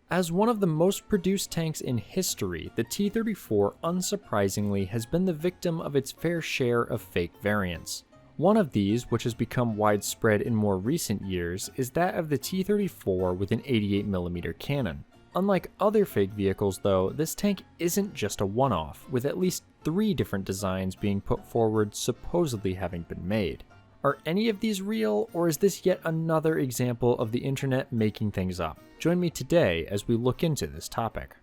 As one of the most produced tanks in history, the T-34 unsurprisingly has been the victim of its fair share of fake variants. One of these, which has become widespread in more recent years, is that of the T-34 with an 88mm cannon. Unlike other fake vehicles though, this tank isn't just a one-off, with at least 3 different designs being put forward supposedly having been made. Are any of these real, or is this yet another example of the internet making things up? Join me today as we look into this topic.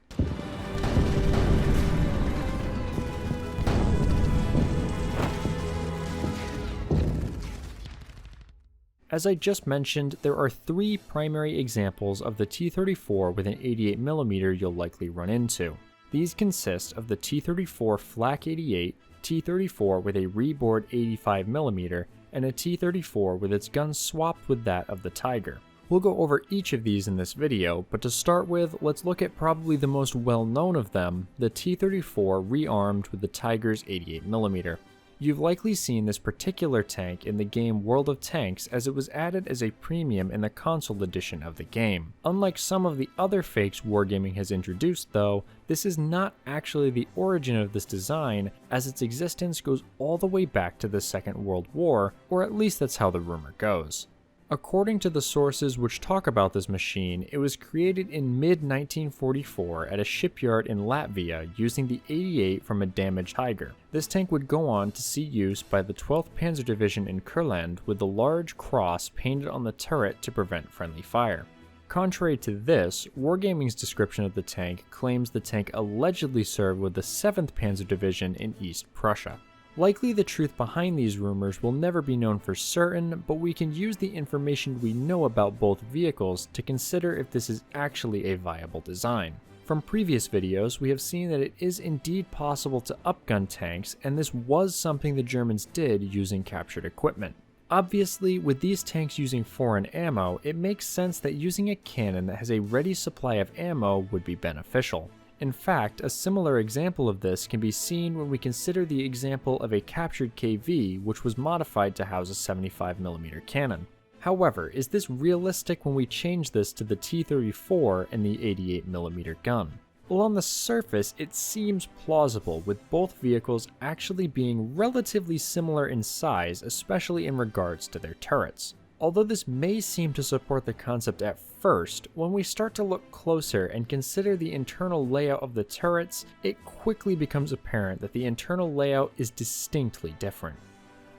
As I just mentioned, there are 3 primary examples of the T-34 with an 88mm you'll likely run into. These consist of the T-34 Flak 88, T-34 with a rebored 85mm, and a T-34 with its gun swapped with that of the Tiger. We'll go over each of these in this video, but to start with, let's look at probably the most well-known of them, the T-34 rearmed with the Tiger's 88mm. You've likely seen this particular tank in the game World of Tanks, as it was added as a premium in the console edition of the game. Unlike some of the other fakes Wargaming has introduced though, this is not actually the origin of this design, as its existence goes all the way back to the Second World War, or at least that's how the rumor goes. According to the sources which talk about this machine, it was created in mid-1944 at a shipyard in Latvia using the 88 from a damaged Tiger. This tank would go on to see use by the 12th Panzer Division in Kurland with the large cross painted on the turret to prevent friendly fire. Contrary to this, Wargaming's description of the tank claims the tank allegedly served with the 7th Panzer Division in East Prussia. Likely the truth behind these rumors will never be known for certain, but we can use the information we know about both vehicles to consider if this is actually a viable design. From previous videos, we have seen that it is indeed possible to upgun tanks, and this was something the Germans did using captured equipment. Obviously, with these tanks using foreign ammo, it makes sense that using a cannon that has a ready supply of ammo would be beneficial. In fact, a similar example of this can be seen when we consider the example of a captured KV which was modified to house a 75mm cannon. However, is this realistic when we change this to the T-34 and the 88mm gun? Well, on the surface, it seems plausible, with both vehicles actually being relatively similar in size, especially in regards to their turrets. Although this may seem to support the concept at first, when we start to look closer and consider the internal layout of the turrets, it quickly becomes apparent that the internal layout is distinctly different.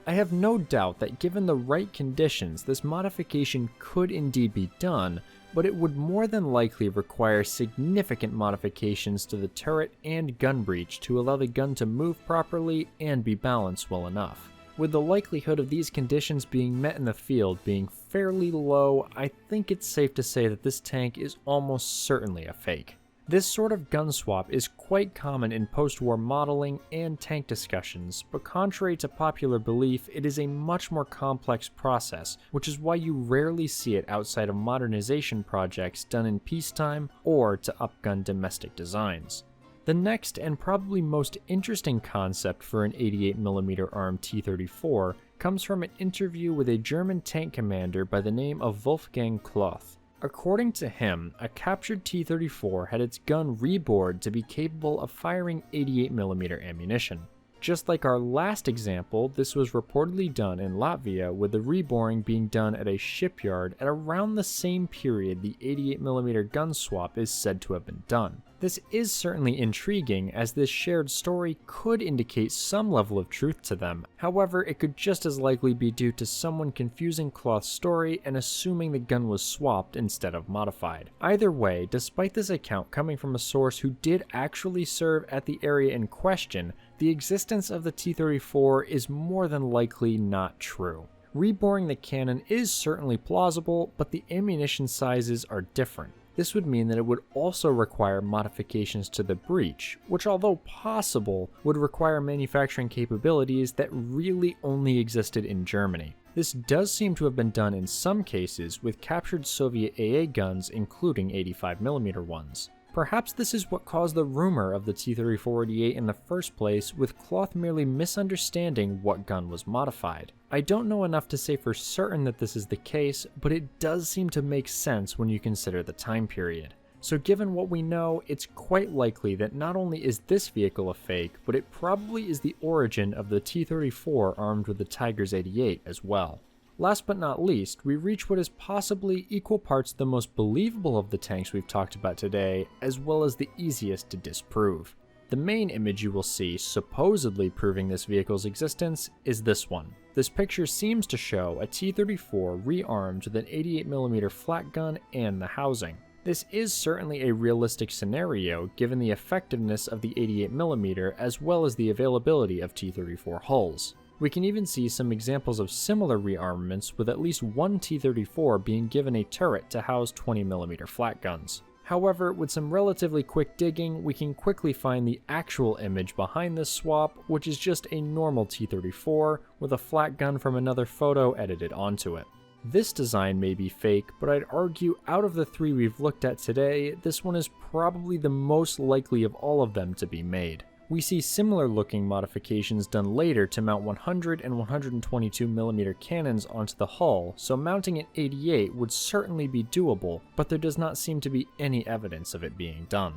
I have no doubt that given the right conditions, this modification could indeed be done, but it would more than likely require significant modifications to the turret and gun breech to allow the gun to move properly and be balanced well enough. With the likelihood of these conditions being met in the field being fairly low, I think it's safe to say that this tank is almost certainly a fake. This sort of gun swap is quite common in post-war modeling and tank discussions, but contrary to popular belief, it is a much more complex process, which is why you rarely see it outside of modernization projects done in peacetime or to upgun domestic designs. The next and probably most interesting concept for an 88mm armed T-34 comes from an interview with a German tank commander by the name of Wolfgang Kloth. According to him, a captured T-34 had its gun rebored to be capable of firing 88mm ammunition. Just like our last example, this was reportedly done in Latvia, with the reboring being done at a shipyard at around the same period the 88mm gun swap is said to have been done. This is certainly intriguing, as this shared story could indicate some level of truth to them. However, it could just as likely be due to someone confusing Kloth's story and assuming the gun was swapped instead of modified. Either way, despite this account coming from a source who did actually serve at the area in question, the existence of the T-34 is more than likely not true. Reboring the cannon is certainly plausible, but the ammunition sizes are different. This would mean that it would also require modifications to the breech, which, although possible, would require manufacturing capabilities that really only existed in Germany. This does seem to have been done in some cases with captured Soviet AA guns, including 85mm ones. Perhaps this is what caused the rumor of the T-34-88 in the first place, with Kloth merely misunderstanding what gun was modified. I don't know enough to say for certain that this is the case, but it does seem to make sense when you consider the time period. So given what we know, it's quite likely that not only is this vehicle a fake, but it probably is the origin of the T-34 armed with the Tigers 88 as well. Last but not least, we reach what is possibly equal parts the most believable of the tanks we've talked about today, as well as the easiest to disprove. The main image you will see, supposedly proving this vehicle's existence, is this one. This picture seems to show a T-34 rearmed with an 88mm flat gun and the housing. This is certainly a realistic scenario given the effectiveness of the 88mm as well as the availability of T-34 hulls. We can even see some examples of similar rearmaments with at least one T-34 being given a turret to house 20mm flat guns. However, with some relatively quick digging, we can quickly find the actual image behind this swap, which is just a normal T-34 with a flat gun from another photo edited onto it. This design may be fake, but I'd argue out of the three we've looked at today, this one is probably the most likely of all of them to be made. We see similar looking modifications done later to mount 100 and 122mm cannons onto the hull, so mounting an 88 would certainly be doable, but there does not seem to be any evidence of it being done.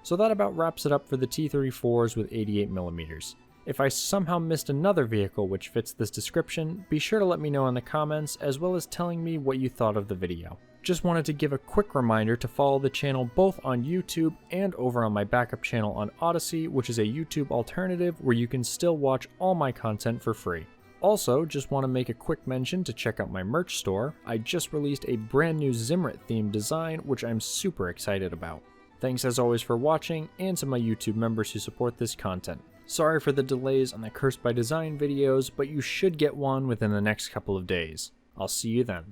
So that about wraps it up for the T-34s with 88mm. If I somehow missed another vehicle which fits this description, be sure to let me know in the comments, as well as telling me what you thought of the video. Just wanted to give a quick reminder to follow the channel both on YouTube and over on my backup channel on Odyssey, which is a YouTube alternative where you can still watch all my content for free. Also, just want to make a quick mention to check out my merch store. I just released a brand new Zimrit themed design, which I'm super excited about. Thanks as always for watching, and to my YouTube members who support this content. Sorry for the delays on the Cursed by Design videos, but you should get one within the next couple of days. I'll see you then.